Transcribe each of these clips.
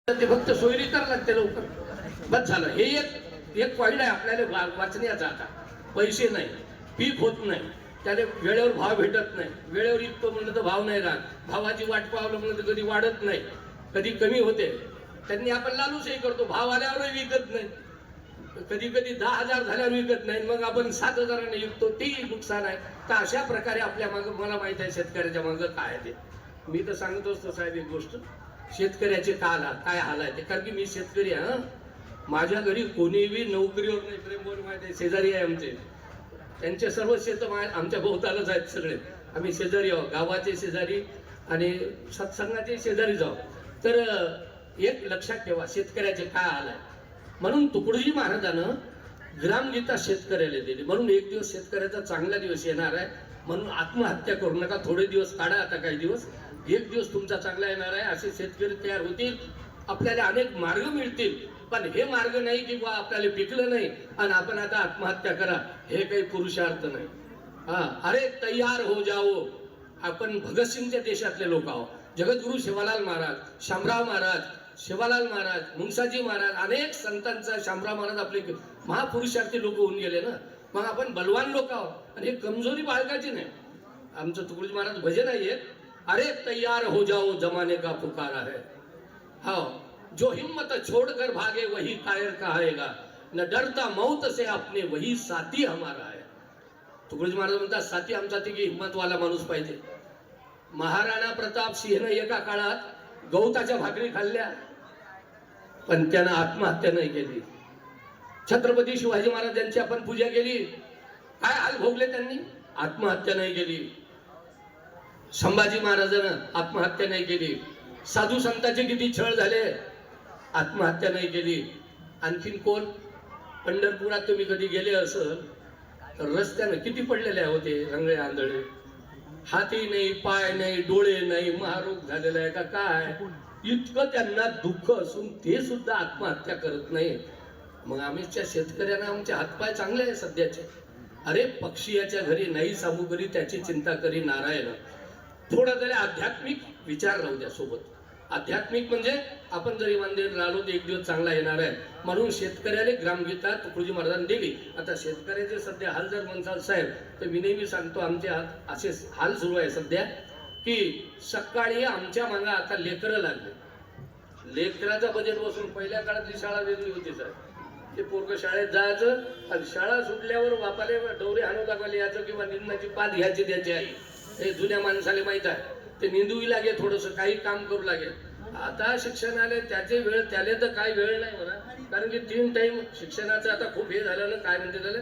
ते फक्त सोयरी तर लागते लवकर, बस झालं. हे एक पॉईंट आहे आपल्याला वाचण्याचा. आता पैसे नाही, पीक होत नाही, त्याने वेळेवर भाव भेटत नाही, वेळेवर इतकं म्हणलं तर भाव नाही राहत, भावाची वाट पावलं म्हणलं तर कधी वाढत नाही, कधी कमी होते. त्यांनी आपण लालूसही करतो, भाव आल्यावरही विकत नाही, कधी कधी 10,000 झाल्यावर विकत नाही, मग आपण 7,000ने विकतो, तेही नुकसान आहे. तर अशा प्रकारे आपल्या मागं मला माहित आहे शेतकऱ्याच्या मागं काय आहे ते. मी तर सांगत असतो साहेब एक गोष्ट, शेतकऱ्याचे काय हाल आहे ते. कारण की मी शेतकरी आहे. माझ्या घरी कोणीही नोकरीवर नाही, प्रेमवर माहिती आहे, शेजारी आहे आमचे, त्यांचे सर्व शेत आमच्या भोवतालच आहेत सगळे. आम्ही शेजारी आहोत, गावाचे शेजारी आणि सत्संगाचे शेजारी जाऊ. तर एक लक्षात ठेवा शेतकऱ्याचे काय हाल आहे. म्हणून तुकडोजी महाराजानं ग्रामगीता शेतकऱ्याला दिली. म्हणून एक दिवस शेतकऱ्याचा चांगला दिवस येणार आहे, म्हणून आत्महत्या करू नका. थोडे दिवस काढा, आता काही दिवस, एक दिवस तुमचा चांगला येणार आहे. असे शेतकरी तयार होतील, आपल्याला अनेक मार्ग मिळतील. पण हे मार्ग नाही की बा आपल्याला पिकलं नाही आणि आपण आता आत्महत्या करा, हे काही पुरुषार्थ नाही. अरे तयार हो जाओ. आपण भगतसिंगच्या देशातले लोक आहोत. जगद्गुरु शिवालाल महाराज, शामराव महाराज, शिवालाल महाराज, मुंगसाजी महाराज, अनेक संतांचा, शामराव महाराज आपले महापुरुषार्थी लोक होऊन गेले ना. मग आपण बलवान लोक आहोत आणि हे कमजोरी बाळगायची नाही. आमचं तुकडोजी महाराज भजन आहे, अरे तैयार हो जाओ जमाने का पुकारा है, हाँ जो हिम्मत छोड़कर भागे वही कायर कहाएगा, न डरता मौत से अपने वही साथी हमारा है. तुकडोजी महाराज म्हणतात साथी आमचा ती की हिम्मतवाला माणूस पाहिजे. महाराणा प्रताप सिंहने एका काळात गवताच्या भाकरी खाल्ल्या, पण त्यानं आत्महत्या नाही केली. छत्रपती शिवाजी महाराजांची आपण पूजा केली, काय हाल भोगले त्यांनी, आत्महत्या नाही केली. संभाजी महाराजांना आत्महत्या नाही केली. साधू संतांचे किती छळ झाले, आत्महत्या नाही केली. आणखीन कोण, पंढरपुरात तुम्ही कधी गेले असेल तर रस्त्यानं किती पडलेले होते रंगळे आंधळे, हाती नाही, पाय नाही, डोळे नाही, महारोग झालेला आहे का काय, इतकं त्यांना दुःख असून ते सुद्धा आत्महत्या करत नाही. मग आम्हीच्या शेतकऱ्यांना आमचे हातपाय चांगले आहे सध्याचे. अरे पक्षी याच्या घरी नाही सामू करी त्याची चिंता करी नारायण. थोडा तरी आध्यात्मिक विचार राहू द्या सोबत. आध्यात्मिक म्हणजे आपण जरी मंदिर राहिलो तर एक दिवस चांगला येणार आहे. म्हणून शेतकऱ्याला ग्रामगीता तुकडोजी महाराजांनी दिली. आता शेतकऱ्याचे सध्या हाल जर म्हणसाल साहेब, तर मी नेहमी सांगतो आमचे असे हाल सुरू आहे सध्या की सकाळी आमच्या मागे आता लेकरं लागले. लेकराचा बजेट बसून पहिल्या काळातली शाळा वेगळी होती सर. ते पोरग शाळेत जायचं आणि शाळा सुटल्यावर बापाले डोरे हाणू लागले याचं किंवा निंदाची पात घ्यायची त्याची आई. हे जुन्या माणसाला माहित आहे, ते निंदूही लागे, थोडस काही काम करू लागेल. आता शिक्षणाला त्याचे वेळ, त्याला तर काही वेळ नाही म्हणा, कारण की 3 टाइम शिक्षणाचं आता खूप हे झालं ना, काय म्हणते त्याला,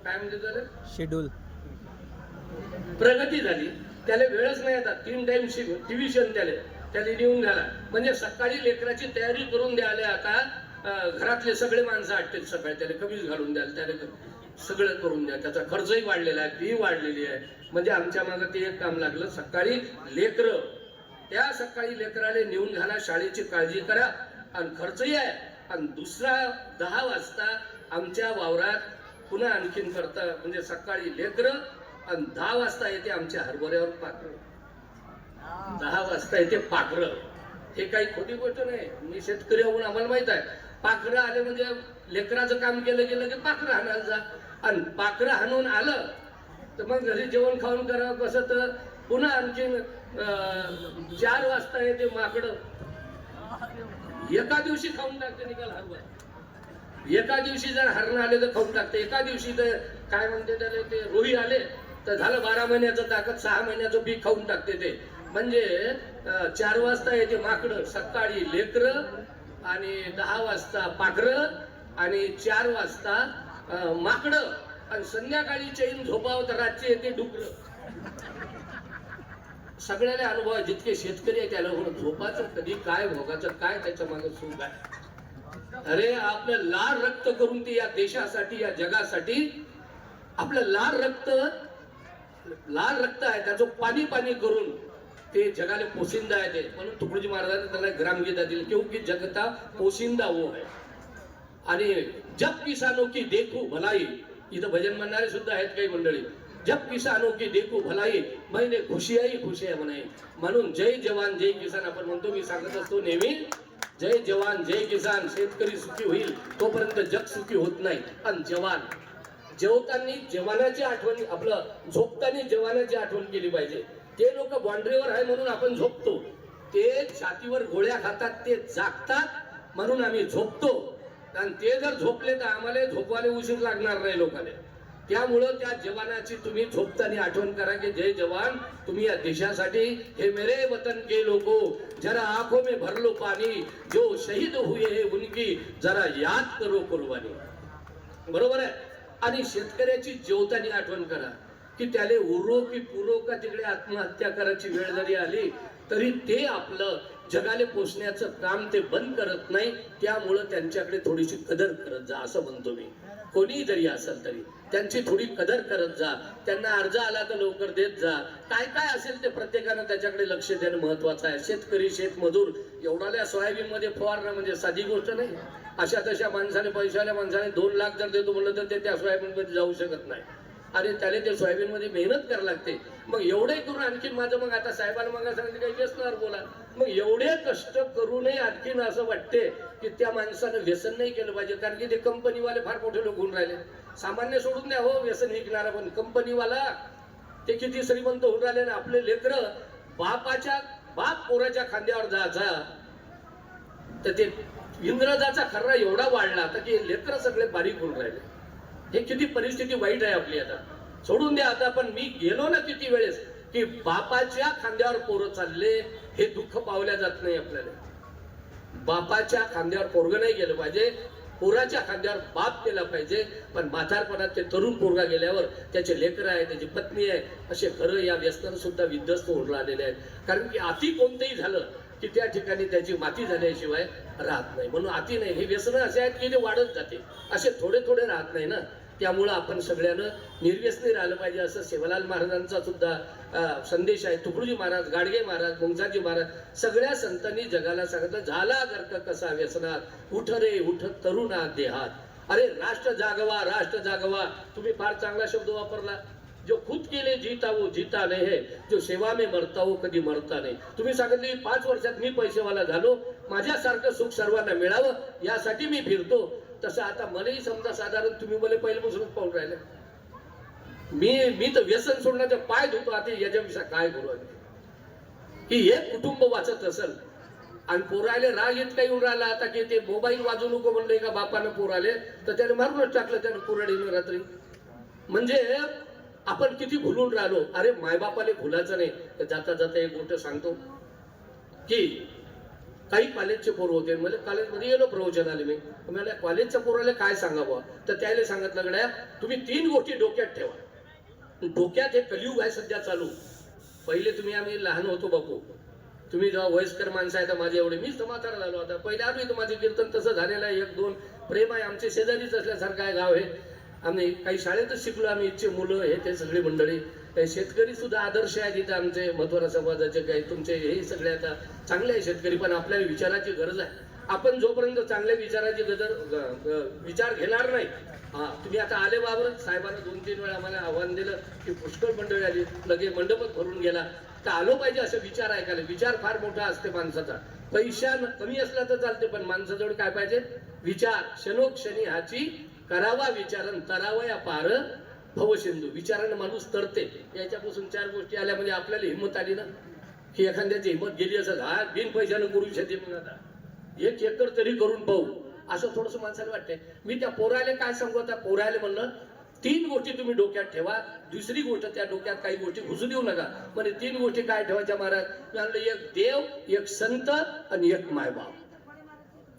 काय म्हणते त्याला, शेड्यूल, प्रगती झाली, त्याला वेळच नाही. आता 3 टाइम ट्युशन त्याला नेऊन घाला. म्हणजे सकाळी लेकराची तयारी करून द्यायला आता घरातले सगळे माणसं आटतील सकाळी, त्याला कमीच घालून द्याल, त्याला सगळं करून द्या. त्याचा खर्चही वाढलेला आहे, फी वाढलेली आहे. म्हणजे आमच्या मागं ते एक काम लागलं, सकाळी लेकरं, त्या सकाळी लेकराला नेऊन घाला, शाळेची काळजी करा आणि खर्चही आहे. आणि दुसरा 10 वाजता आमच्या वावरात पुन्हा आणखीन करता, म्हणजे सकाळी लेकरं आणि 10 वाजता येते आमच्या हरभऱ्यावर पाखरं. 10 वाजता येते पाखरं. हे काही खोटी गोष्ट नाही. मी शेतकरी होऊन आम्हाला माहित आहे, पाखरं आले म्हणजे लेकराचं काम केलं गेलं की पाखरं हाणायला जा. आणि पाखरं हाणून आलं तर मग घरी जेवण खाऊन करावं कसं, तर पुन्हा आणखीन 4 वाजता येते माकडं. एका दिवशी खाऊन टाकते निकाल हरभरा. एका दिवशी जर हरण आले तर खाऊन टाकते. एका दिवशी तर काय म्हणते त्याला, ते रोही आले तर झालं 12 महिन्याचं ताकद, 6 महिन्याचं पीक खाऊन टाकते ते. म्हणजे 4 वाजता येते माकडं, सकाळी लेकरं आणि 10 वाजता पाखरं आणि 4 वाजता माकडं आणि संध्याकाळी चैन झोपावं तर रात्री येते डुकरं. सगळ्याला अनुभव आहे. जितके शेतकरी आहे त्याला झोपाचं कधी काय, भोगाचं काय, त्याच्या मागे सुख आहे. अरे आपलं लाल रक्त करून ते या देशासाठी, या जगासाठी आपलं लाल रक्त आहे, त्याचं पाणी पाणी करून ते जगाला पोशिंदा आहे ते. म्हणून तुकडोजी महाराजांनी त्याला ग्रामगीता दिली, क्योंकि जगता पोशिंदा वो है. आणि जब किसानों की देखो भलाई, इथं भजन म्हणणारे सुद्धा आहेत काही मंडळी, जब किसानों की देखो भलाई मैंने खुशियाही खुशिया म्हणाई. म्हणून जय जवान जय किसान आपण म्हणतो. मी सांगत असतो नेहमी, जय जवान जय किसान. शेतकरी सुखी होईल तोपर्यंत जग सुखी होत नाही. आणि जवान जेवताना जवानाची आठवण, आपलं झोपताना जवानाची आठवण केली पाहिजे. ते लोक बाउंड्रीवर आहे म्हणून आपण झोपतो, ते छातीवर गोळ्या खातात, ते जागतात म्हणून आम्ही झोपतो. आणि ते जर झोपले तर आम्हाला झोपवायला उशीर लागणार नाही लोकांना. त्यामुळं त्या जवानाची तुम्ही झोपताना आठवण करा की जय जवान, तुम्ही या देशासाठी, हे मेरे वतन के लोगो जरा आंखों में भर लो पानी, जो शहीद हुए है उनकी जरा याद करो कुर्बानी. बरोबर आहे. आणि शेतकऱ्याची जेवताना आठवण करा की त्याले उरो की पुरो का तिकडे आत्महत्या करायची वेळ जरी आली तरी ते आपलं जगाले पोचण्याचं काम ते बंद करत नाही. त्यामुळं त्यांच्याकडे थोडीशी कदर करत जा असं म्हणतो मी. कोणी जरी असेल तरी त्यांची थोडी कदर करत जा. त्यांना अर्ज आला तर लवकर देत जा. काय काय असेल ते प्रत्येकानं त्याच्याकडे लक्ष देणं महत्वाचं आहे. शेतकरी शेतमजूर एवढ्याल्या सोयाबीन मध्ये फवारणं म्हणजे साधी गोष्ट नाही. अशा तशा माणसाने, पैशाल्या माणसाने 2 लाख जर देतो म्हणलं तर ते त्या सोयाबीन मध्ये जाऊ शकत नाही. आणि त्याला ते सोयाबीन मध्ये मेहनत करायला लागते. मग एवढे करून आणखीन माझं, मग आता साहेबांना मग सांगितलं काही व्यसनावर बोला, मग एवढे कष्ट करूनही आणखीन असं वाटते की त्या माणसानं व्यसन नाही केलं पाहिजे. कारण की ते कंपनीवाले फार मोठे लोक होऊन राहिले. सामान्य सोडून द्या हो व्यसन विकणारा, पण कंपनीवाला ते किती श्रीमंत होऊन राहिले ना. आपले लेकर बाप पोराच्या खांद्यावर जायचा तर ते इंग्रजाचा खर्रा एवढा वाढला आता की लेकर सगळे बारीक होऊन राहिले. हे किती परिस्थिती वाईट आहे आपली. आता सोडून द्या आता, पण मी गेलो ना किती वेळेस की बापाच्या खांद्यावर पोरं चालले, हे दुःख पावल्या जात नाही आपल्याला. बापाच्या खांद्यावर पोरगं नाही गेलं पाहिजे, पोराच्या खांद्यावर बाप केला पाहिजे. पण म्हातारपणात ते तरुण पोरगा गेल्यावर त्याचे लेकर आहे, त्याची पत्नी आहे, असे घरं या व्यसनानं सुद्धा विध्वस्त होऊन राहिलेले आहेत. कारण की अति कोणतंही झालं की त्या ठिकाणी त्याची माती झाल्याशिवाय राहत नाही. म्हणून अति नाही, हे व्यसन असे आहेत की ते वाढत जाते, असे थोडे थोडे राहत नाही ना. त्यामुळं आपण सगळ्यानं निर्व्यसनी राहिलं पाहिजे असं सेवालाल महाराजांचा सुद्धा संदेश आहे. तुकडोजी महाराज, गाडगे महाराज, मुंगसाजी महाराज, सगळ्या संतांनी जगाला सांगितलं, झाला गर्क कसा व्यसनात, उठ रे उठ तरुणा देहात. अरे राष्ट्र जागवा, राष्ट्र जागवा. तुम्ही फार चांगला शब्द वापरला. जो खुद के लिए जीता वो जीता नहीं है, जो सेवा में मरता वो कधी मरता नाही. तुम्ही सांगितले 5 वर्षात मी पैसेवाला झालो, माझ्यासारखं सुख सर्वांना मिळावं यासाठी मी फिरतो. तसं आता मलाही समजा साधारण तुम्ही मला पहिल्यापासूनच पाहून राहिले. मी तर व्यसन सोडण्याचा पाय धुतो. आता याच्याविषयी काय करू की एक कुटुंब वाचत असेल आणि पोराले राग इतका येऊन राहिला आता की ते मोबाईल वाजू नको म्हणले का बापानं पोराले, तर त्याने मारूनच टाकलं त्यानं कुऱ्हाडीने रात्री. म्हणजे आपण किती भुलून राहिलो. अरे मायबापाले भुलायचं नाही. तर जाता जाता एक गोष्ट सांगतो की काही कॉलेजचे पोरं होते, म्हणजे कॉलेजमध्ये गेलो प्रवचनाले मी, मला कॉलेजच्या पोराला काय सांगावं, तर त्याला सांगितलं गड्या तुम्ही 3 गोष्टी डोक्यात ठेवा. डोक्यात हे कलियुग आहे सध्या चालू. पहिले आम्ही लहान होतो बापू, तुम्ही जेव्हा वयस्कर माणसं आहे तर माझे एवढे, मीच तर म्हातारा झालो. आता पहिले आम्ही तर माझे कीर्तन तसं झालेलं आहे. 1-2 प्रेम आहे, आमचे शेजारीच असल्यासारखं आहे गाव हे. आम्ही काही शाळेतच शिकलो आम्ही, इच्छे मुलं हे ते सगळी मंडळी. शेतकरी सुद्धा आदर्श आहेत इथं आमचे मध्वरा समाजाचे, काही तुमचे हे सगळे आता चांगले आहे शेतकरी. पण आपल्याला विचाराची गरज आहे. आपण जोपर्यंत चांगल्या विचाराची विचार घेणार नाही. तुम्ही आता आले बाबर, साहेबांना 2-3 वेळा आम्हाला आव्हान दिलं की पुष्कळ मंडळी आली, लगे मंडपच भरून गेला, तर आलो पाहिजे असं विचार ऐकायला. विचार फार मोठा असते माणसाचा. पैसा कमी असला तर चालते, पण माणसाजवळ काय पाहिजे? विचार. क्षणोक्षणी हाची करावा विचारण, तरावया पार भवसिंधू. विचारानं माणूस तरते. याच्यापासून 4 गोष्टी आल्या म्हणजे आपल्याला हिंमत आली ना, की एखाद्याची हिंमत गेली असेल, हा बिन पैशानं करू शकते, मग आता 1 एकर तरी करून पाहू असं थोडंसं माणसाला वाटतंय. मी त्या पोराले काय सांगू, त्या पोराले म्हणलं 3 गोष्टी तुम्ही डोक्यात ठेवा. दुसरी गोष्ट, त्या डोक्यात काही गोष्टी घुसू देऊ नका. म्हणजे 3 गोष्टी काय ठेवायच्या महाराज? म्हणलं 1 देव, 1 संत आणि 1 मायबाप.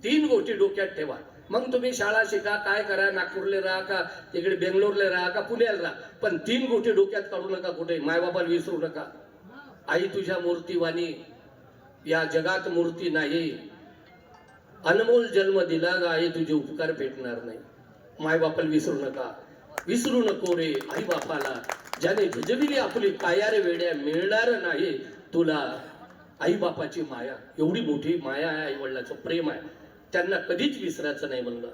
3 गोष्टी डोक्यात ठेवा. मग तुम्ही शाळा शिका, काय करा, नागपूरले राहा का तिकडे बेंगलोरले राहा का पुण्याला राहा, पण 3 गोष्टी डोक्यात काढू नका. कुठे? मायबापाला विसरू नका. आई तुझ्या मूर्तीवाणी या जगात मूर्ती नाही, अनमोल जन्म दिला ग आई, तुझे उपकार भेटणार नाही. मायबापाला विसरू नका. विसरू नको रे आई बापाला, ज्याने झुजविली आपली काया रे वेड्या, मिळणार नाही तुला आई बापाची माया. एवढी मोठी माया आहे, आई वडिलाचं प्रेम आहे, त्यांना कधीच विसरायचं नाही म्हणलं.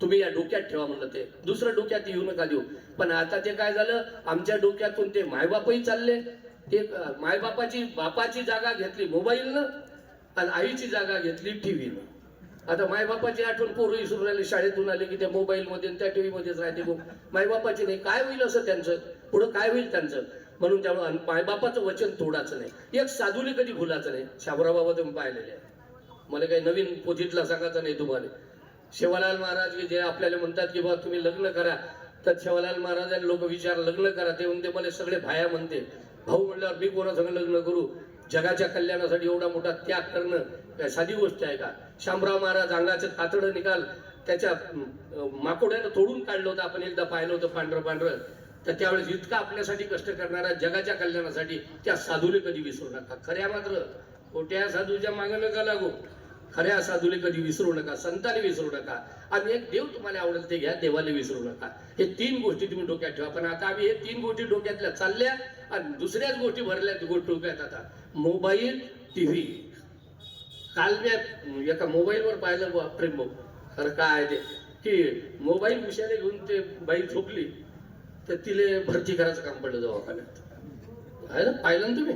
तुम्ही या डोक्यात ठेवा म्हणलं ते, दुसरं डोक्यात येऊ नका देऊ. पण आता ते काय झालं, आमच्या डोक्यातून ते मायबापही चालले. ते बापाची जागा घेतली मोबाईलनं आणि आईची जागा घेतली टीव्हीनं. आता मायबापाची आठवण पोरं विसरून राहिली, शाळेतून आले की त्या मोबाईलमध्ये त्या टीव्ही मध्येच राहते. मायबापाची नाही. काय होईल असं त्यांचं, पुढं काय होईल त्यांचं. म्हणून त्यामुळे मायबापाचं वचन तोडाचं नाही. एक साधूला कधी भुलाचं नाही. शाबराव बाबा तुम्ही पाहिलेले आहे, मला काही नवीन पोथीतला सांगायचं नाही तुम्हाला. शेवालाल महाराज जे आपल्याला म्हणतात की बाबा तुम्ही लग्न करा, तर शेवालाल महाराजांनी लोक विचार लग्न करा, ते म्हणते मला सगळे भाया म्हणते. भाऊ म्हणल्यावर मी कोणासंग लग्न करू. जगाच्या कल्याणासाठी एवढा मोठा त्याग करणं काय साधी गोष्ट आहे का. शामराव महाराज अंगाचं कातडं निकाल त्याच्या माकोड्यानं तोडून काढलं होतं, आपण एकदा पाहिलं होतं पांढरं पांढरं. तर त्यावेळेस इतका आपल्यासाठी कष्ट करणारा जगाच्या कल्याणासाठी त्या साधूला कधी विसरू नका. खऱ्या मात्र खोट्या साधूच्या मागं नका लागू. खऱ्या साधूला कधी विसरू नका, संतांनी विसरू नका. आणि एक देव तुम्हाला आवडेल ते घ्या, देवाला विसरू नका. हे 3 गोष्टी तुम्ही डोक्यात ठेवा. पण आता आम्ही हे 3 गोष्टी डोक्यातल्या चालल्या आणि दुसऱ्याच गोष्टी भरल्या डोक्यात. आता मोबाईल, टीव्ही. काल मी एका मोबाईलवर पाहिलं प्रेम भाऊ, खरं काय ते की मोबाईल विषयाला घेऊन ते बाई झोपली तर तिले भरती करायचं काम पडलं दवाखान्यात. आहे ना, पाहिलं ना तुम्ही.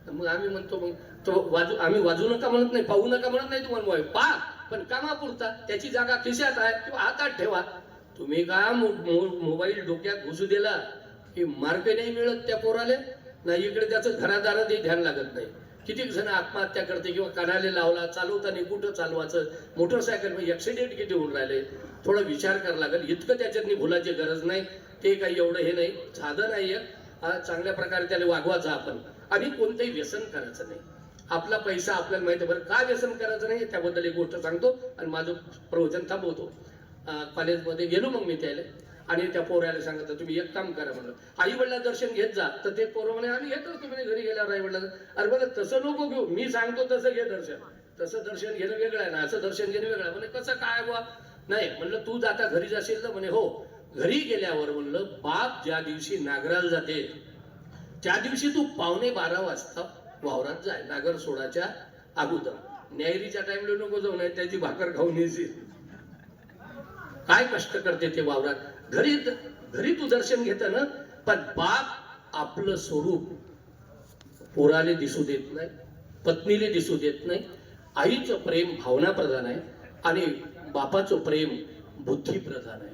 मग आम्ही म्हणतो मग तो आम्ही वाजू नका म्हणत नाही, पाहू नका म्हणत नाही तुम्हाला मोबाईल पा, पण कामापुरता. त्याची जागा खिशात आहे किंवा हातात ठेवा. तुम्ही का मोबाईल डोक्यात घुसू दिला की मार्ग नाही मिळत त्या पोराले, नाही इकडे त्याचं घरादारातही ध्यान लागत नाही. किती जण आत्महत्या करते किंवा कानाला लावला, चालवताना कुठं चालवायचं, मोटरसायकल ऍक्सिडेंट किती होऊन राहिले. थोडा विचार करावा लागेल. इतकं त्याच्यातनी भुलाची गरज नाही. ते काही एवढं हे नाही, साधं नाहीये. चांगल्या प्रकारे त्याला वागवायचं आपण. आणि कोणतंही व्यसन करायचं नाही. आपला पैसा आपल्याला माहिती आहे. बरं काय व्यसन करायचं नाही त्याबद्दल एक गोष्ट सांगतो आणि माझं प्रवचन थांबवतो. कॉलेजमध्ये गेलो मग मी त्याला आणि त्या पोराला सांगितलं तुम्ही एक काम करा म्हणलं, आई वडिला दर्शन घेत जा. तर ते पोरं म्हणे आम्ही घेतो तुम्ही घरी गेल्यावर आई वडिला. अरे बरं तसं नको घेऊ, मी सांगतो तसं घे दर्शन. तसं दर्शन घेणं वेगळं आहे ना, असं दर्शन घेणं वेगळं आहे. म्हणे कसं काय बुवा. नाही म्हणलं तू आता घरी जाशील ना. म्हणे हो. घरी गेल्यावर म्हणलं बाप ज्या दिवशी नागराला जाते त्या दिवशी तू 11:15 वाजता वावरात जाय, नागर सोडाच्या अगोदर. न्यायरीच्या टाइमला नको जाऊ, नाही त्याची भाकर खाऊन येशील. काय कष्ट करते ते वावरात. घरी तू दर्शन घेत ना, पण बाप आपलं स्वरूप पोराले दिसू देत नाही, पत्नीले दिसू देत नाही. आईचं प्रेम भावना प्रधान आहे आणि बापाचं प्रेम बुद्धी प्रधान आहे.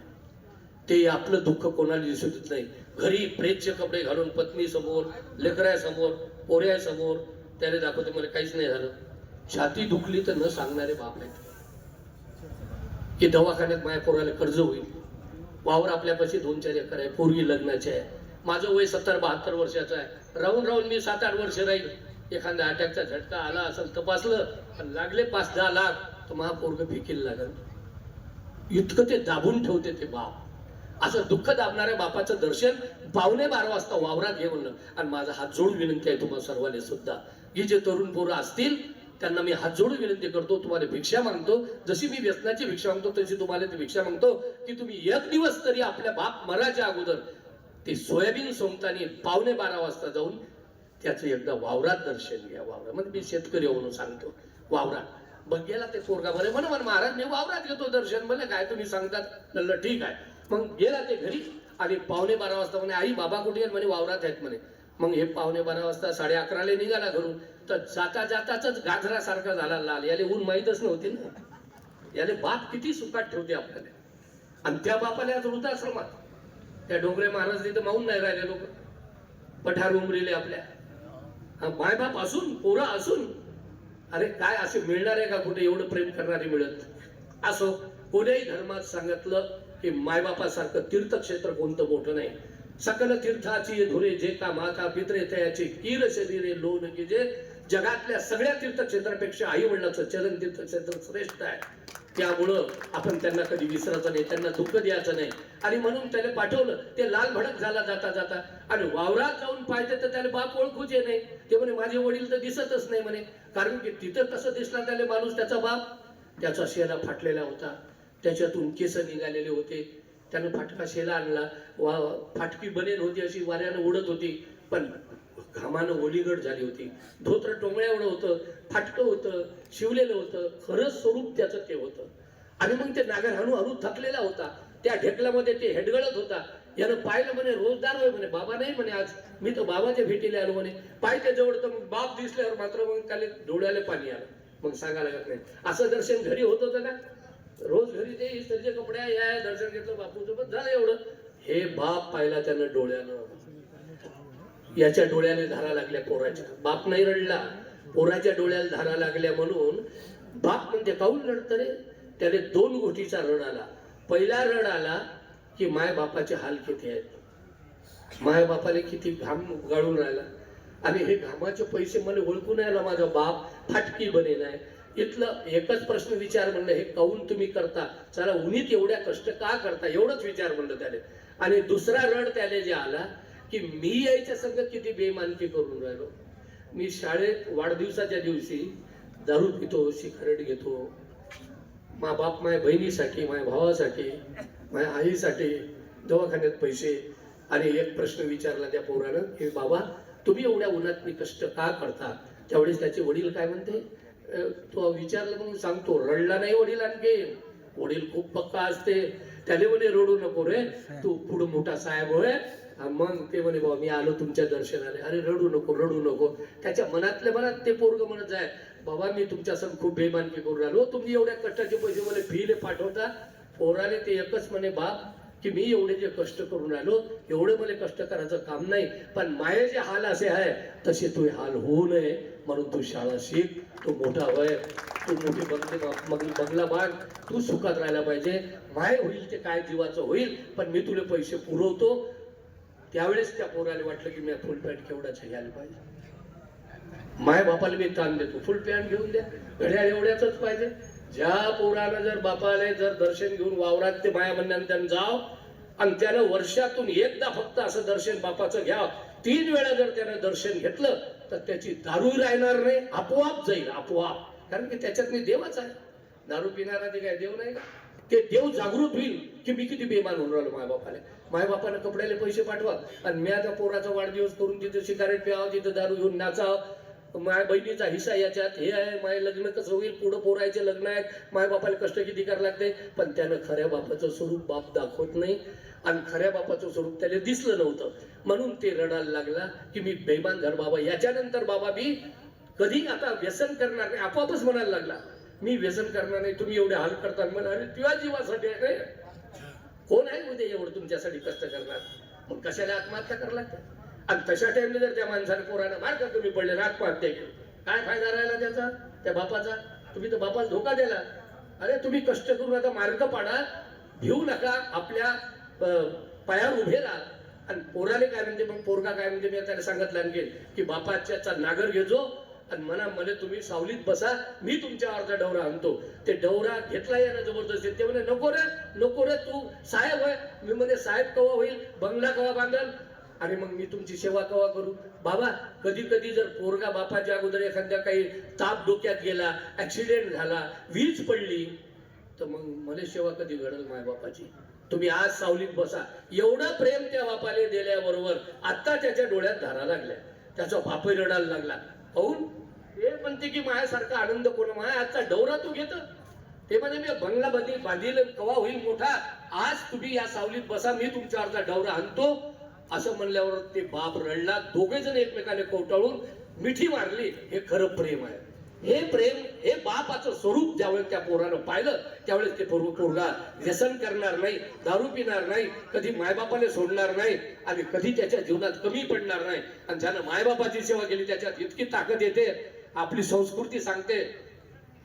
ते आपलं दुःख कोणाला दिसू देत नाही. घरी प्रेतचे कपडे घालून पत्नी समोर, लेकरासमोर, पोऱ्यासमोर त्याने दाखवते मला काहीच नाही झालं. छाती दुखली तर न सांगणारे बाप आहेत की दवाखान्यात माझ्या पोराला कर्ज होईल. वावर आपल्यापाशी 2-4 एकर आहे, पोरगी लग्नाची आहे. माझं वय 70-72 वर्षाचं आहे. राहून मी 7-8 वर्ष राहील. एखादा अटॅकचा झटका आला असेल, तपासलं आणि लागले 5-10 लाख तर माझा पोरग फेकील लागल. इतकं ते दाबून ठेवते ते बाप. असं दुःख दाबणाऱ्या बापाचं दर्शन 11:15 वाजता वावरात घे म्हणलं. आणि माझा हात जोडून विनंती आहे तुम्हाला सर्वांनी सुद्धा, ही जे तरुण पोरं असतील त्यांना मी हात जोडून विनंती करतो, तुम्हाला भिक्षा मागतो. जशी मी व्यसनाची भिक्षा मागतो तशी तुम्हाला ती भिक्षा मागतो की तुम्ही एक दिवस तरी आपल्या बाप मराच्या अगोदर ते सोयाबीन सोमतानी 11:15 वाजता जाऊन त्याचं एकदा वावरात दर्शन घ्या. वावरात म्हणजे मी शेतकरी म्हणून सांगतो, वावरात बघ गेला ते पोरगा बरे म्हणे महाराज मी वावरात घेतो दर्शन. म्हणे काय तुम्ही सांगतात. म्हणलं ठीक आहे. मग गेला ते घरी आणि 11:15 वाजता म्हणे आई बाबा कुठे आहेत. म्हणे वावरात आहेत म्हणे. मग हे 11:15 वाजता 11:30 निघाला घरून. तर जाताच गाजरासारखा झाला लाल. याले ऊन माहीतच नव्हती ना. याले बाप किती सुखात ठेवते आपल्याला. आणि त्या बापाला आज वृद्धाश्रमात त्या डोंगरे महाराज तिथे मावून नाही राहिले लोक, पठार उमरीले आपल्या. मायबाप असून पोरं असून अरे काय असे मिळणार आहे का कुठे एवढं प्रेम करणारे मिळत असो. कोण्याही धर्मात सांगितलं की मायबापासारखं तीर्थक्षेत्र कोणतं मोठं नाही. सकल तीर्थाची धुरे जे का माता पित्रे तयाची कीर शरीरे लोन की जे. जगातल्या सगळ्या तीर्थक्षेत्रापेक्षा आई वडिलाचं चरण तीर्थक्षेत्र श्रेष्ठ आहे. त्यामुळं आपण त्यांना कधी विसरायचं नाही, त्यांना दुःख द्यायचं नाही. आणि म्हणून त्याला पाठवलं. ते लाल भडक झाला जाता जाता आणि वावरात जाऊन पाहिजे तर त्याला बाप ओळखूच ये नाही. ते म्हणे माझे वडील तर दिसतच नाही म्हणे. कारण की तिथं कसं दिसला त्याला माणूस त्याचा बाप. त्याचा शेला फाटलेला होता, त्याच्यातून केस निघालेले होते. त्यानं फाटका शेला आणला. फाटकी बनेल होती अशी वाऱ्यानं उडत होती, पण घामानं ओलीगड झाली होती. धोत्र टोंगळ्या एवढं होतं, फाटकं होतं, शिवलेलं होतं. खरंच स्वरूप त्याचं ते होतं. आणि मग ते नागर हणू हणू थकलेला होता, त्या ढेकल्यामध्ये ते हेडगळत होता. यानं पाहिलं म्हणे रोजदार होय म्हणे, बाबा नाही म्हणे आज मी तर बाबाच्या भेटीला आलो म्हणे. पाय जवळ तर मग बाप दिसल्यावर मात्र मग त्याला डोळ्याला पाणी आलं. मग सांगा लागत नाही. असं दर्शन घरी होत होतं का? रोज घरी ते इस्त्रीचे कपड्या या दर्शन घेतलं बापूसोबत झालं एवढं. हे बाप पाहिला त्यानं डोळ्यानं, याच्या डोळ्याने धारा लागल्या पोराच्या. बाप नाही रडला, पोराच्या डोळ्याला धारा लागल्या म्हणून बाप म्हणते काऊन रडत रे? त्याने 2 गोष्टीचा रड आला. पहिला रड आला की माय बापाचे हाल किती आहेत, माय बापाने किती घाम गाळून राहिला आणि हे घामाचे पैसे मला ओळखून आला माझा बाप फाटकी बनेल आहे. इथलं एकच प्रश्न विचार म्हणलं, हे काऊन तुम्ही करता? चला उन्हीत एवढ्या कष्ट का करता? एवढंच विचार म्हणलं त्याने. आणि दुसरा रड त्याने जे आला की मी यायच्या संग किती बेमानकी करून राहिलो. मी शाळेत वाढदिवसाच्या दिवशी दारू पितो, सिगारेट घेतो, मा बाप माझ्या बहिणीसाठी, माझ्या भावासाठी, माझ्या आईसाठी दवाखान्यात पैसे. आणि एक प्रश्न विचारला त्या पोरानं की बाबा तुम्ही एवढ्या उन्हात कष्ट का करता? त्यावेळेस त्याचे वडील काय म्हणते, तो विचारलं म्हणून सांगतो, रडला नाही वडील. आणखी वडील खूप पक्का असते. त्याने म्हणे रडू नको रे, तू पुढं मोठा साहेब होय. मग ते म्हणे बाबा मी आलो तुमच्या दर्शनाने. अरे रडू नको रडू नको. त्याच्या मनातल्या मनात ते पोरग म्हणत आहे, बाबा मी तुमच्या संग खूप बेमानकी करून राहिलो, तुम्ही एवढ्या कष्टाचे पैसे मला फीले पाठवता. पोराने ते एकच म्हणे बाप की मी एवढे जे कष्ट करून राहिलो, एवढे मला कष्ट करायचं काम नाही, पण माये जे हाल असे आहे तसे तू हाल होऊ नये म्हणून तू शाळा शिक, तू मोठा होय, तू मोठी बंगला बांध, तू सुखात राहायला पाहिजे. माय होईल ते काय जीवाचं होईल, पण मी तुला पैसे पुरवतो. त्यावेळेस त्या पोराला वाटलं की मी फुल पॅन्ट केवढाच घ्यायला पाहिजे. माय बापाला मी ताण देतो, फुल पॅन्ट घेऊन द्या, घड्याळ एवढ्याच पाहिजे. ज्या पोरानं जर बापाला जर दर्शन घेऊन वावरात ते माया म्हणण्यानं जाव आणि त्यानं वर्षातून एकदा फक्त असं दर्शन बापाचं घ्या, 3 वेळा जर त्यानं दर्शन घेतलं तर त्याची दारू राहणार नाही, आपोआप जाईल आपोआप. कारण की त्याच्यात मी देवच आहे. दारू पिणारा ते काय देव नाही का? ते देव जागृत होईल की मी किती बेमान होऊन राहिलो मायबापाला. मायबापानं कपड्याला पैसे पाठवा आणि मी आता पोराचा वाढदिवस करून तिथे सिगारेट प्यावं, तिथे दारू घेऊन नाचावं, माय बहिणीचा हिस्सा याच्यात हे आहे, माय लग्न कसं होईल, पुढं पोरायचे लग्न आहेत, माय बापाला कष्ट किती करायला लागते. पण त्यानं खऱ्या बापाचं स्वरूप बाप दाखवत नाही आणि खऱ्या बापाचं स्वरूप त्याला दिसलं नव्हतं म्हणून ते रडायला लागला की मी बेईमान झालो बाबा. याच्यानंतर बाबा मी कधी आता व्यसन करणार नाही. आपोआपच म्हणायला लागला मी व्यसन करणार नाही, तुम्ही एवढे हाल करता. म्हणा अरे तुझ्या जीवासाठी आहे, कोण आहे उद्या एवढं तुमच्यासाठी कष्ट करणार, मग कशाला आत्महत्या करायला लागते. आणि तशा टाइमला जर त्या माणसाने पोरानं मार का तुम्ही पडले आत्महत्या केली, काय फायदा राहिला त्याचा त्या बापाचा? तुम्ही तर बापाला धोका दिला. अरे तुम्ही कष्ट करून आता मार्ग पाडा, भिवू नका, आपल्या पायावर उभे राहा. आणि पोराने काय म्हणते मग, पोरगा काय म्हणते, मी त्याला सांगितलं आणखी की बापाच्या नागर घेजो आणि मला तुम्ही सावलीत बसा, मी तुमच्या अर्धा डवरा आणतो. ते डवरा घेतला यानं जबरदस्ती. ते म्हणे नको रे नको रे, तू साहेब आहे. मी म्हणे साहेब कवा होईल, बंगला कवा बांधल आणि मग मी तुमची सेवा कवा करू. बाबा कधी कधी जर पोरगा बापाच्या अगोदर एखाद्या काही ताप डोक्यात गेला, ऍक्सिडेंट झाला, वीज पडली, तर मग मला सेवा कधी घडल माय बापाची? तुम्ही आज सावलीत बसा. एवढं प्रेम त्या बापाने दिल्याबरोबर आता त्याच्या डोळ्यात धारा लागल्या, त्याचा बापही रडायला लागला. काऊन? ते म्हणते की माझ्यासारखा आनंद कोण, माझ्या आजचा डवरा तू घेत. ते म्हणजे मी बंगला बांधील कवा होईल मोठा, आज तुम्ही या सावलीत बसा, मी तुमच्या अर्धा डवरा आणतो. असं म्हणल्यावर ते बाप रडला. दोघे जण एकमेकाने कवटाळून मिठी मारली. हे खरं प्रेम आहे. हे प्रेम, हे बापाचं स्वरूप ज्यावेळेस त्या पोरानं पाहिलं त्यावेळेस ते पोरगा व्यसन करणार नाही, दारू पिणार नाही, कधी मायबापाने सोडणार नाही आणि कधी त्याच्या जीवनात कमी पडणार नाही. आणि ज्यानं मायबापाची सेवा केली त्याच्यात इतकी ताकद येते. आपली संस्कृती सांगते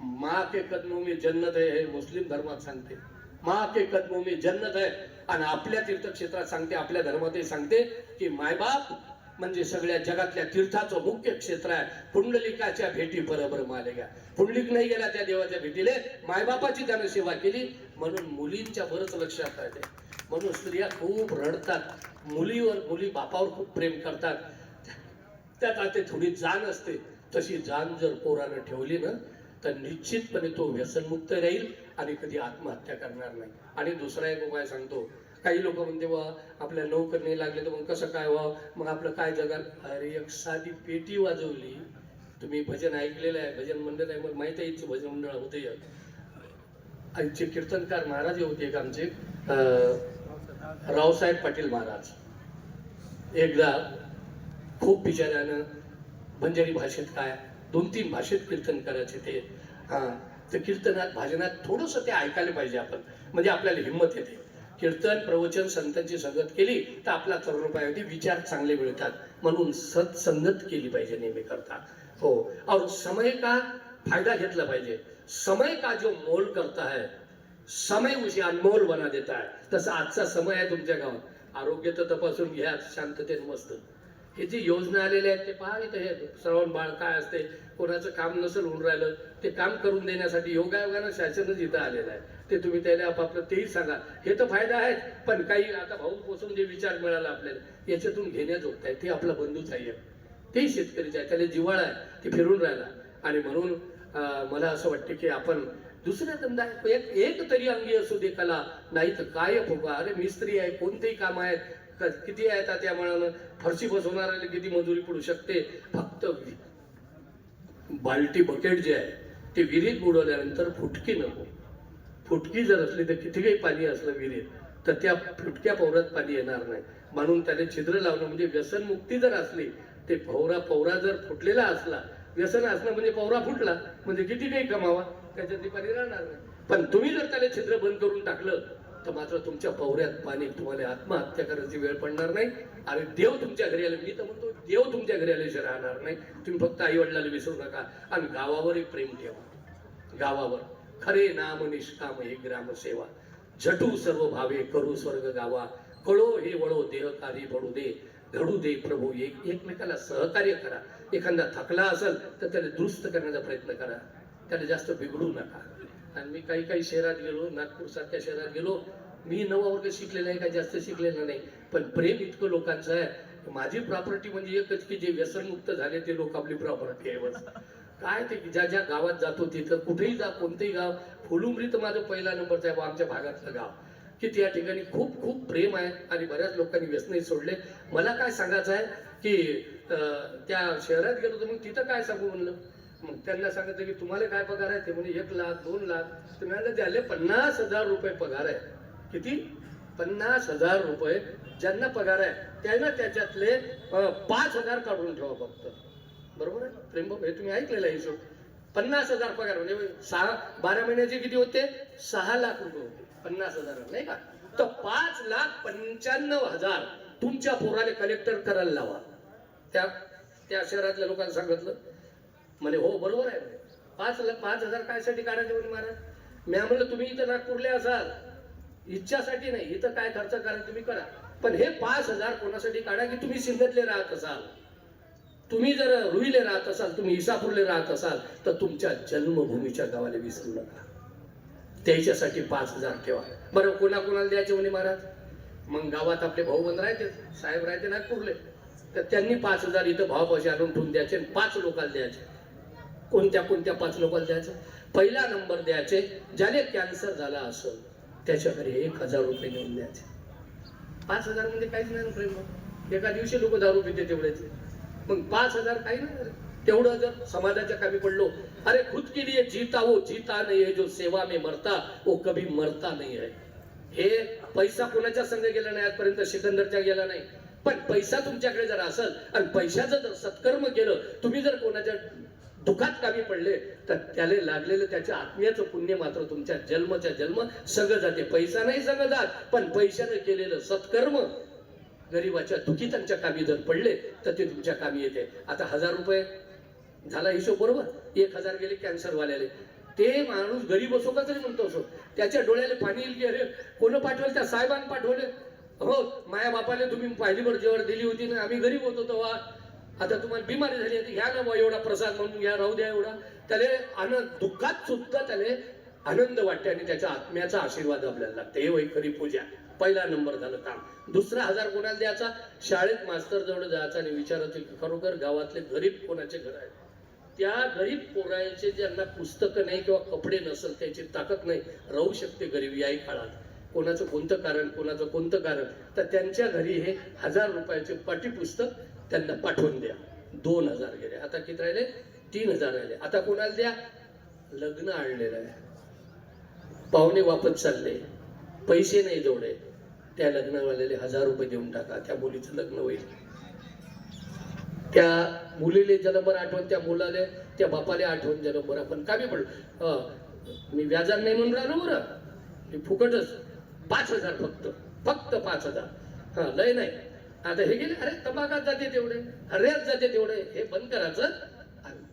माँ के कदमों में जन्नत है, हे मुस्लिम धर्मात सांगते माँ के कदमों में जन्नत है. आणि आपल्या तीर्थक्षेत्रात सांगते, आपल्या धर्मातही सांगते की मायबाप म्हणजे सगळ्या जगातल्या तीर्थाचं मुख्य क्षेत्र आहे. पुंडलिकाच्या भेटी बरोबर मालेगा. पुंडलिक नाही गेला त्या देवाच्या भेटीले, मायबापाची त्यानं सेवा केली म्हणून मुलींच्या बरंच लक्षात आहे. म्हणून स्त्रिया खूप रडतात, मुली बापावर खूप प्रेम करतात. त्यात आता थोडी जाण असते. तशी जाण जर पोरानं ठेवली ना तर निश्चितपणे तो व्यसनमुक्त राहील आणि कधी आत्महत्या करणार नाही. आणि दुसरा एक उपाय सांगतो. काही लोक म्हणते वा आपल्या नोकर नाही लागले तर मग कसं काय व्हावं, मग आपलं काय जगाल. अरे एक साधी पेटी वाजवली, तुम्ही भजन ऐकलेलं आहे, भजन मंडळ आहे, मग माहिती आहे भजन मंडळ होते. आमचे कीर्तनकार महाराज होते एक आमचे रावसाहेब पाटील महाराज. एकदा खूप बिचाऱ्यानं बंजारी भाषेत काय 2-3 भाषेत कीर्तन करायचे ते. तर कीर्तनात भाजनात थोडंसं ते ऐकायला पाहिजे आपण, म्हणजे आपल्याला हिंमत येते. कीर्तन प्रवचन संतांची संगत केली तर आपला तरुणोपायामध्ये विचार चांगले मिळतात. म्हणून सत्संगत केली पाहिजे नेहमी करता. हो, और समय का फायदा घेतला पाहिजे. समय का जो मोल करता है, समय उसे अनमोल बना देता है. तसा आजचा समय आहे तुमच्या गावात. आरोग्य तर तपासून घ्या शांततेत मस्त. हे जे योजना आलेले आहेत ते पहा. इथं हे श्रवण बाळ काय असते, कोणाचं काम नसेल होऊन राहिलं ते काम करून देण्यासाठी योगायोगानं शासनच इथं आलेलं आहे. ते तुम्ही त्याला आपापलं तेही सांगा. हे तर फायदा आहेत, पण काही आता भाऊ पोसून जे विचार मिळाला आपल्याला याच्यातून घेण्याजोगत आहे. ते आपला बंधूच आहे, तेही शेतकरीच आहे, त्याला जिव्हाळा आहे, ते फिरून राहिला. आणि म्हणून मला असं वाटतं की आपण दुसऱ्या धंदा एक तरी अंगी असू दे कला, नाही तर काय फुगा. अरे मिस्त्री आहे, कोणतेही काम आहेत, किती आहेत त्या मनानं फरशी बसवणाऱ्याला किती मजुरी पडू शकते. फक्त बाल्टी बकेट जे आहे ते विहिरीत बुडवल्यानंतर फुटकी नको. फुटकी जर असली तर किती काही पाणी असलं विहिरीत तर त्या फुटक्या पवरात पाणी येणार नाही. म्हणून त्याने छिद्र लावणं म्हणजे व्यसनमुक्ती जर असली, ते पवरा जर फुटलेला असला, व्यसन असणं म्हणजे पवरा फुटला म्हणजे किती काही कमावा त्याच्यात पाणी राहणार नाही. पण तुम्ही जर त्याला छिद्र बंद करून टाकलं तर मात्र तुमच्या पवऱ्यात पाणी, तुम्हाला आत्महत्या करायची वेळ पडणार नाही. आणि देव तुमच्या घरी आले, मी तर म्हणतो देव तुमच्या घरी आल्याशिवाय राहणार नाही. तुम्ही फक्त आई वडिलांना विसरू नका आणि गावावर एक प्रेम ठेवा. गावावर खरे नाम निष्काम हे ग्राम सेवा, झटू सर्व भावे करू स्वर्ग गावा, कळो हे वळो देहकारी पडू दे, घडू दे प्रभू. एकमेकाला सहकार्य करा. एखादा थकला असेल तर त्याला दुरुस्त करण्याचा प्रयत्न करा, त्याला जास्त बिघडू नका. आणि मी काही शहरात गेलो, नागपूर सारख्या शहरात गेलो, मी 9 वर्ग शिकलेला आहे, काही जास्त शिकलेलं नाही, पण प्रेम इतकं लोकांचं आहे. माझी प्रॉपर्टी म्हणजे एकच की जे व्यसनमुक्त झाले ते लोक आपली प्रॉपर्टी आहे बस. काय ते ज्या ज्या गावात जातो तिथं कुठेही जा, कोणतेही गाव, फुलुंब्री तर माझं पहिला नंबरचं आहे आमच्या भागातलं गाव, की त्या ठिकाणी खूप खूप प्रेम आहे आणि बऱ्याच लोकांनी व्यसनही सोडले. मला काय सांगायचं आहे की त्या शहरात गेलो तर मग तिथं काय सांगू म्हणलं. मग त्यांना सांगितलं की तुम्हाला काय पगार आहे, ते म्हणजे 1 लाख 2 लाख. तुम्हाला द्याले 50,000 रुपये पगार आहे. किती? 50,000 रुपये ज्यांना पगार आहे त्यांना त्याच्यातले 5,000 काढून ठेवा फक्त. बरोबर आहे प्रेम भाऊ, हे तुम्ही ऐकलेला हिशोब. 50,000 पगार म्हणजे 12 महिन्याचे किती होते? 6 लाख रुपये होते 50,000 नाही का. तर 5,95,000 तुमच्या पोराने कलेक्टर करायला लावा. त्या शहरातल्या लोकांना सांगितलं म्हणे हो बरोबर आहे. 5,00,000 कायसाठी काढायचे म्हणे महाराज. मी म्हणलं तुम्ही इथं नागपूरले असाल इच्छासाठी नाही, इथं काय खर्च करा तुम्ही करा, पण हे 5,000 कोणासाठी काढा की तुम्ही सिंदतले राहत असाल, तुम्ही जर रुईले राहत असाल, तुम्ही इसापूरले राहत असाल तर तुमच्या जन्मभूमीच्या गावाला विसरू नका. त्याच्यासाठी 5,000 ठेवा. बरं कोणाकोणाला द्यायचे म्हणे महाराज. मग गावात आपले भाऊ बंद राहते, साहेब राहते नागपूरले, तर त्यांनी 5,000 इथं भावपाशी आणून ठेवून द्यायचे. 5 लोकांना द्यायचे. कोणत्या 5 लोकांना द्यायचं? पहिला नंबर द्यायचे ज्याने कॅन्सर झाला असेल त्याच्या घरी 1,000 रुपये नेऊन द्यायचे. 5,000 म्हणजे काहीच नाही प्रेम. एका दिवशी लोक दारू पिते तेवढ्याचे. मग 5,000 काही नाही. तेवढं जर समाजाच्या कामी पडलो, अरे खुद के लिए जीता वो जीता नहीं है, जो सेवा में मरता वो कभी मरता नहीं है. हे पैसा कोणाच्या संग गेला नाही आजपर्यंत, सिकंदरच्या गेला नाही, पण पैसा तुमच्याकडे जर असेल आणि पैशाचं जर सत्कर्म केलं, तुम्ही जर कोणाच्या दुःखात कामी पडले तर त्याला लागलेलं त्याच्या आत्म्याचं पुण्य मात्र तुमच्या जन्मच्या जन्म सगळं जाते. पैसा नाही सगळं जात, पण पैशाने केलेलं सत्कर्म गरीबाच्या दुःखितांच्या कामी जर पडले तर ते तुमच्या कामी येते. आता 1,000 रुपये झाला हिशोब बरोबर. 1,000 गेले कॅन्सर वाल्याले. ते माणूस गरीब असो का तरी म्हणतो असो, त्याच्या डोळ्याला पाणी येईल की अरे कोण पाठवलं, त्या साहेबांनी पाठवले. हो माया बापाने तुम्ही पहिलीवर जेवण दिली होती ना, आम्ही गरीब होतो तेव्हा, आता तुम्हाला बिमारी झाली आहे घ्या ना एवढा प्रसाद म्हणून घ्या, राहू द्या एवढा. त्याला आनंद, दुःखात सुद्धा त्याला आनंद वाटते आणि त्याच्या आत्म्याचा आशीर्वाद आपल्याला लागते. हे वै खरी पूजा. पहिला नंबर झालं काम. दुसरा 1,000 कोणाला द्यायचा? शाळेत मास्तर जवळ जायचा आणि विचारायचं की खरोखर गावातले गरीब कोणाचे घर आहेत, त्या गरीब पोरांचे ज्यांना पुस्तकं नाही किंवा कपडे नसेल, त्याची ताकद नाही, राहू शकते गरीब याही काळात, कोणाचं कोणतं कारण, कोणाचं कोणतं कारण, तर त्यांच्या घरी हे 1,000 रुपयाचे पाठ्यपुस्तक त्यांना पाठवून द्या. 2,000 गेले. आता किती राहिले? 3,000 राहिले. आता कोणाला द्या? लग्न आणलेलं आहे पाहुणे वापस चालले, पैसे नाही जोडे, त्या लग्नवाल्याला 1000 रुपये देऊन टाका, त्या मुलीचं लग्न होईल. त्या मुलीले जन्मभर आठवण, त्या मुलाले त्या बापाले आठवण जन्मभर. आपण कामी पडलो. मी व्याजान नाही म्हणून राहिलो बरं, मी फुकटच 5000 फक्त 5000. हा लय नाही. आता हे गेले, अरे तंबाखात जाते तेवढे, हऱ्यात जाते तेवढे, हे बंद करायचं,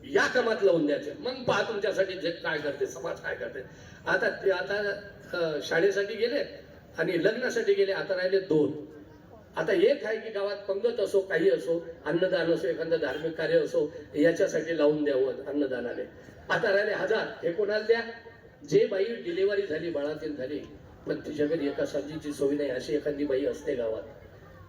या कामात लावून द्यायचे. मग पहा तुमच्यासाठी जग काय करते, समाज काय करते. आता शाळेसाठी गेले आणि लग्नासाठी गेले, आता राहिले 2. आता एक आहे की गावात पंगत असो, काही असो, अन्नदान असो, एखादं धार्मिक कार्य असो, याच्यासाठी लावून द्यावं अन्नदानाने. आता राहिले 1000. हे कोणाला द्या? जे बाई डिलिव्हरी झाली, बाळातील झाली, पण तिच्या घरी एका सांजीची सोय नाही, अशी एखादी बाई असते गावात,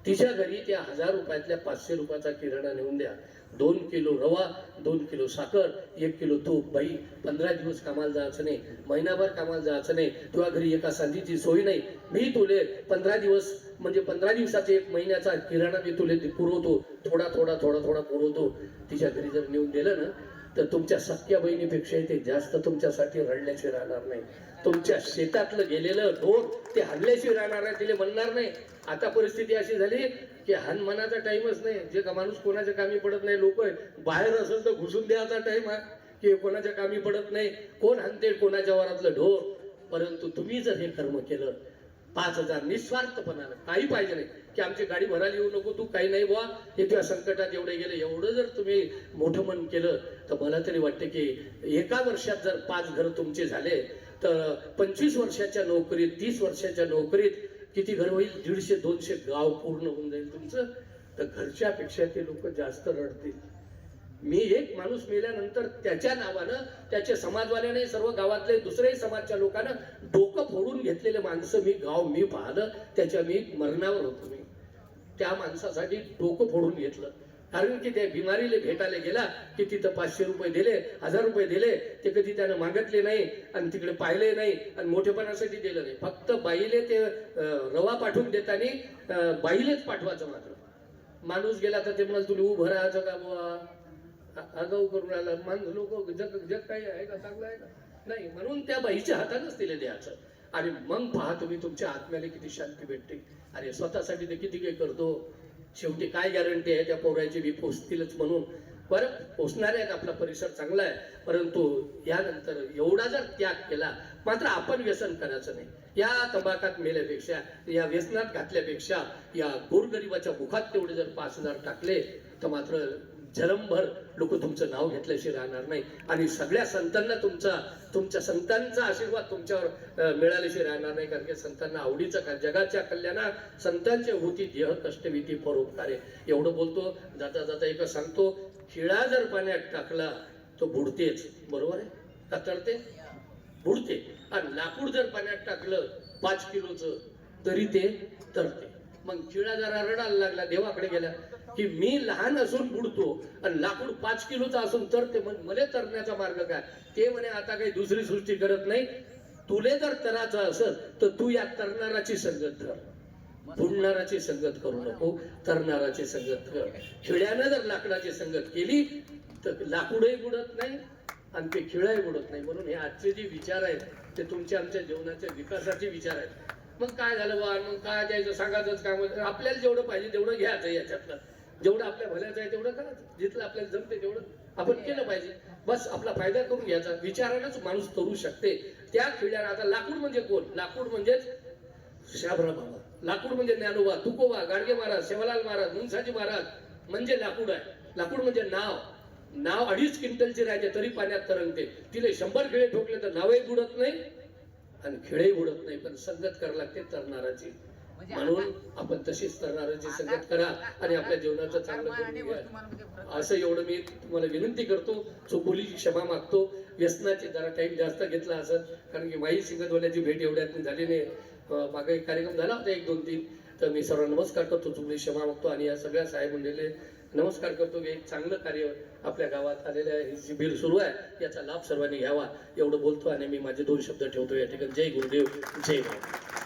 तिच्या घरी त्या 1000 रुपयातल्या 500 रुपयाचा किराणा नेऊन द्या. 2 किलो रवा, 2 किलो साखर, 1 किलो तूप. बाई 15 दिवस कामाला जायचं नाही, महिनाभर कामाला जायचं नाही, तुझ्या घरी एका सांजीची सोय नाही, मी तुले 15 दिवस म्हणजे 15 दिवसाचे 1 महिन्याचा किराणा मी तुले पुरवतो, थोडा पुरवतो. तिच्या घरी जर नेऊन दिलं ना, तर तुमच्या सख्या बहिणीपेक्षा ते जास्त तुमच्यासाठी रडल्याशिवाय राहणार नाही. तुमच्या शेतातलं गेलेलं ढोर ते हल्ल्याशिवाय राहणार नाही, तिला म्हणणार नाही. आता परिस्थिती अशी झाली की हनमनाचा टाइमच नाही, जे माणूस कोणाच्या कामी पडत नाही. लोक बाहेर असेल तर घुसून द्यायचा टाइम आहे की कोणाच्या कामी पडत नाही, कोण हाणते कोणाच्या वरातलं ढोर. परंतु तुम्ही जर हे कर्म केलं, 5000 निस्वार्थपणानं, काही पाहिजे नाही की आमची गाडी भरायला येऊ नको, तू काही नाही बुवा, हे तुझ्या संकटात एवढे गेले, एवढं जर तुम्ही मोठं मन केलं, तर मला तरी वाटते की एका वर्षात जर 5 घर तुमचे झाले, तर 25 वर्षाच्या नोकरीत, 30 वर्षाच्या नोकरीत किती घर होईल? 150-200 गाव पूर्ण होऊन जाईल तुमचं. तर घरच्यापेक्षा ते लोक जास्त रडतील. मी एक माणूस मेल्यानंतर त्याच्या नावानं, त्याच्या समाजवाल्याने, सर्व गावातले दुसऱ्याही समाजच्या लोकांना डोकं फोडून घेतलेले माणसं मी पाहिलं. त्याच्या मी मरणावर होतो. मी त्या माणसासाठी डोकं फोडून घेतलं, कारण की त्या बिमारीला भेटायला गेला की तिथं 500 रुपये दिले, 1000 रुपये दिले, ते कधी त्यानं मागितले नाही आणि तिकडे पाहिले नाही आणि मोठेपणासाठी दिलं नाही. फक्त बाईले ते रवा पाठवून देताना बाईलेच पाठवायचं. मात्र माणूस गेला तर ते म्हणाल तुला उभं राहायचं का बुवा, आगाऊ करून राहिला. माणूस लोक जग काही आहे का, चांगलं आहे का नाही, म्हणून त्या बाईच्या हातानच तिला द्यायचं. आणि मग पहा तुम्ही तुमच्या आत्म्याला किती शांती भेटते. अरे स्वतःसाठी ते किती काही करतो, शेवटी काय गॅरंटी आहे त्या पोराची बी पोचतीलच म्हणून. बरं पोचणार आहेत, आपला परिसर चांगला आहे, परंतु यानंतर एवढा जर त्याग केला, मात्र आपण व्यसन करायचं नाही. या तंबाखात मेल्यापेक्षा, या व्यसनात घातल्यापेक्षा, या गोरगरिबाच्या मुखात तेवढे जर 5000 टाकले, तर मात्र जन्मभर लोक तुमचं नाव घेतल्याशिवाय राहणार नाही. आणि सगळ्या संतांना तुमच्या संतांचा आशीर्वाद तुमच्यावर मिळाल्याशिवाय राहणार नाही. कारण की संतांना आवडीचं का, जगाच्या कल्याणात संतांचे होती देह कष्टविधी परोपकारे. एवढं बोलतो. जाता जाता एक सांगतो, खिळा जर पाण्यात टाकला तो बुडतेच, बरोबर आहे का, तरते बुडते. आणि लाकूड जर पाण्यात टाकलं 5 किलोचं तरी ते तरते. मग खिळा जरा रडायला लागला, देवाकडे गेला की मी लहान असून बुडतो आणि लाकूड 5 किलोचा असून तर ते मला तरण्याचा मार्ग काय. ते म्हणे आता काही दुसरी सृष्टी करत नाही, तुले जर तरायचं असेल तर तू या तरणाराची संगत धर, बुडणाराची संगत करू नको, तरणाराची संगत कर. खिळ्यानं जर लाकडाची संगत केली तर लाकूडही बुडत नाही आणि ते खिळाही बुडत नाही. म्हणून हे आजचे जे विचार आहेत ते तुमच्या आमच्या जीवनाच्या विकासाचे विचार आहेत. मग काय झालं बा, मग काय द्यायचं, सांगायचंच काम. आपल्याला जेवढं पाहिजे तेवढं घ्यायचं, याच्यातलं जेवढं आपल्या भल्याचं आहे तेवढं करायचं, जिथलं आपल्याला जमते तेवढं आपण केलं पाहिजे. बस आपला फायदा करून घ्यायचा. विचारानंच माणूस करू शकते. त्या खिळ्याला आता लाकूड म्हणजे कोण? लाकूड म्हणजेच शाबरा बाबा, लाकूड म्हणजे ज्ञानोबा, तुकोबा, गाडगे महाराज, सेवालाल महाराज, मुंगसाजी महाराज म्हणजे लाकूड आहे. लाकूड म्हणजे नाव 2.5 क्विंटलची राहते तरी पाण्यात तरंगते. तिले 100 खिळे ठोकले तर नावही बुडत नाही आणि खिळेही बुडत नाही. पण संगत करावी लागते तरणाराची. म्हणून आपण तशीच तरणाराची संगत करा आणि आपल्या जीवनाचं चांगलं करून घ्या. असं एवढं मी तुम्हाला विनंती करतो. चुकुलीची क्षमा मागतो. व्यसनाचे जरा टाइम जास्त घेतला असं, कारण की माई सिंगतवाल्याची भेट एवढ्यात झाली नाही. मागे एक कार्यक्रम झाला होता 1-2-3. तर मी सर्वांना नमस्कार करतो, चुकुली क्षमा मागतो आणि या सगळ्या साहेब मंडळीले नमस्कार करतो की एक चांगलं कार्य आपल्या गावात आलेलं आहे, शिबिर सुरू आहे, याचा लाभ सर्वांनी घ्यावा एवढं बोलतो आणि मी माझे 2 शब्द ठेवतो या ठिकाणी. जय गुरुदेव, जय भाऊ.